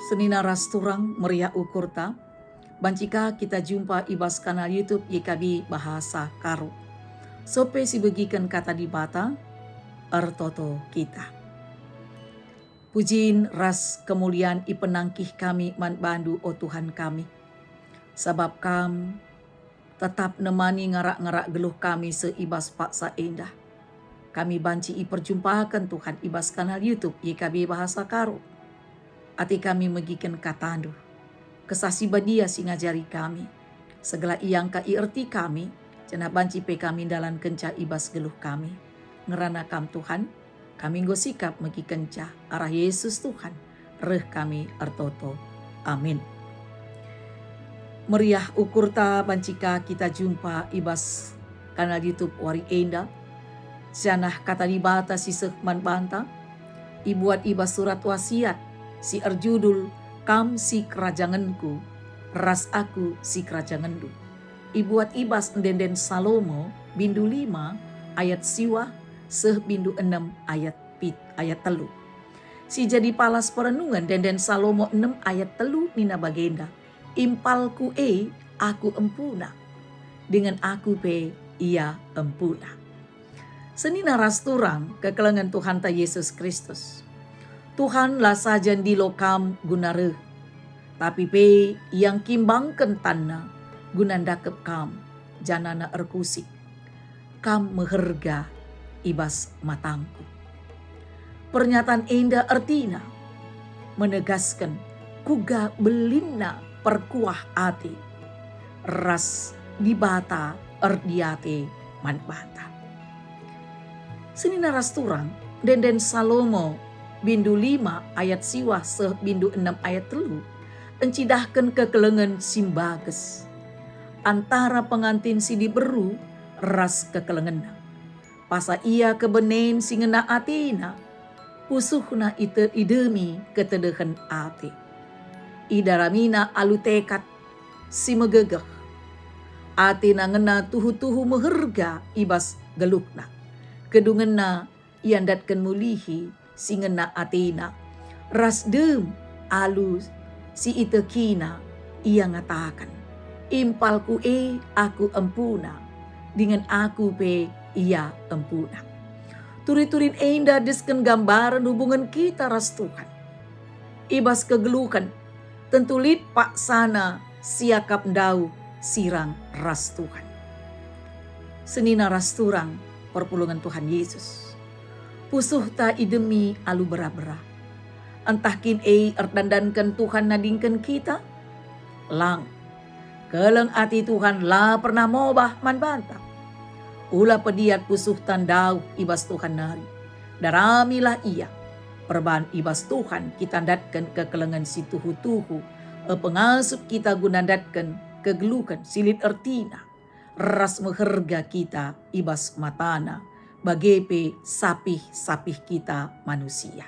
Senina rasturang meriah ukurta, bancika kita jumpa ibas kanal YouTube YKB Bahasa Karo. Sope si begikan kata di bata, ertoto kita. Pujin ras kemuliaan ipenangkih kami man bandu o Tuhan kami. Sebab kam tetap nemani ngarak-ngarak geluh kami seibas paksa indah. Kami banci perjumpakan Tuhan ibas kanal YouTube YKB Bahasa Karo. Ati kami megiken katandu. Kesasi badia si ngajari kami. Segala iyang ka ierti kami. Jana banci pe kami dalam kenca ibas geluh kami. Ngerana kam Tuhan. Kami ngosikap megi kenca arah Yesus Tuhan. Reh kami artoto. Amin. Meriah ukurta bancika kita jumpa ibas kanal YouTube Wari Enda. Janah kata dibata si sekman banta. Ibuat ibas surat wasiat. Si erjudul kam si kerajanganku, ras aku si kerajangandu. Ibuat ibas denden Salomo bindu 5 ayat siwa bindu 6 ayat telu. Si jadi palas perenungan denden Salomo 6 ayat telu nina bagenda. Impalku aku empuna, dengan aku pe ia empuna. Senina rasturang kekelengan Tuhan ta Yesus Kristus. Tuhan lah sajan di lokam gunare, tapi pe yang kimbangken tanna gunandakep kam janana erkusik, kam meherga ibas matangku. Pernyataan enda artina menegaskan kuga belinna perkuah ati, ras dibata erdiate manbata. Senina rasturang denden Salomo bindu 5 ayat siwa bindu 6 ayat telu encidahkan kekelengan simbages antara pengantin si diberu ras kekelengan pasa ia kebenen si ngena atina pusuhna ite idemi ketedehan ati idaramina alu tekat si megegeh atina ngena tuhu-tuhu meherga ibas gelukna kedungena iandatkan mulihi singena atina rasdem alus si itekina ia ngatakan impalku aku empuna dengan aku pe ia empuna. Turi-turin enda desken gambaran hubungan kita ras Tuhan ibas kegelukan tentu lit pak sana siakap ndau sirang ras Tuhan. Senina ras turang perpulungan Tuhan Yesus. Pusuh ta idemi alu bera-bera. Entah kin erdandankan Tuhan nadingkan kita. Lang. Keleng ati Tuhan la pernah mobah man bantah. Ula pediat pusuh tandau ibas Tuhan nari. Daramilah ia. Perban ibas Tuhan kita datkan kekelengan si tuhu-tuhu. Pengasup kita gunandatkan kegelukan silit ertina. Ras meherga kita ibas matana. Bagepe sapih-sapih kita manusia.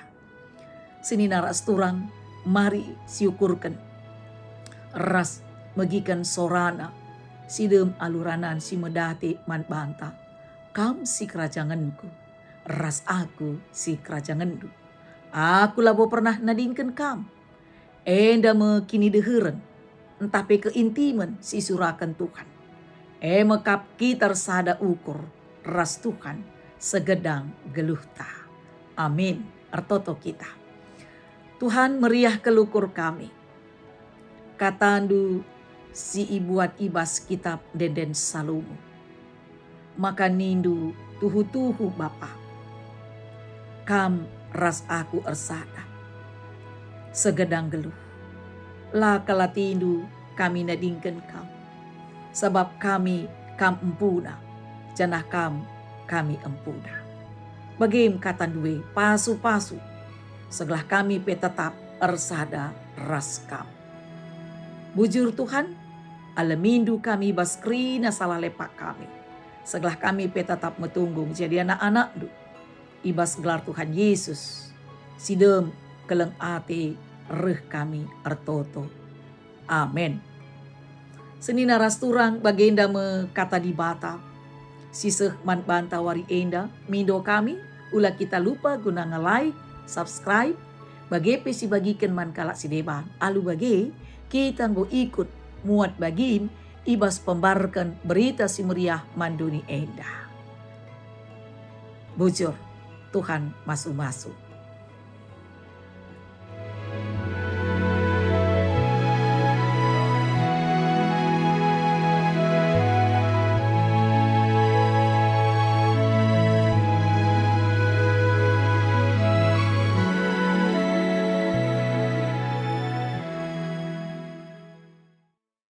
Senina ras turang, mari siukurkan. Ras megikan sorana, sidem aluranan si medate man banta. Kam si kerajanganku, ras aku si kerajangandu. Aku labo pernah nadingkan kam. Enda mekini deheren, entah pe keintiman si surakan Tuhan. Mekap kita sada ukur, ras Tuhan. Segedang geluhta. Amin. Artoto kita. Tuhan meriah kelukur kami. Katandu si ibuat ibas kitab denden Salomo. Maka nindu tuhu-tuhu Bapa. Kam ras aku ersada. Segedang geluh. La kalatindu kami nadingken kam. Sebab kami kam empuna. Janah kam kami empuna. Bagim kata duwe pasu-pasu. Segelah kami pe tetap ersada ras kam. Bujur Tuhan, alamindu kami baskrina salah lepak kami. Segelah kami pe tetap metunggung jadi anak-anak du. Ibas gelar Tuhan Yesus. Sidem keleng ate reh kami ertoto. Amin. Senina rasturang bagenda me kata di bata. Siseh man banta wari enda mindo kami ula kita lupa guna nge-like, subscribe, Bagi si bagikan man kalak si deban. Alu bagi kita nggo ikut muat bagin ibas pembarkan berita si meriah manduni endah. Bujur Tuhan masuk-masuk.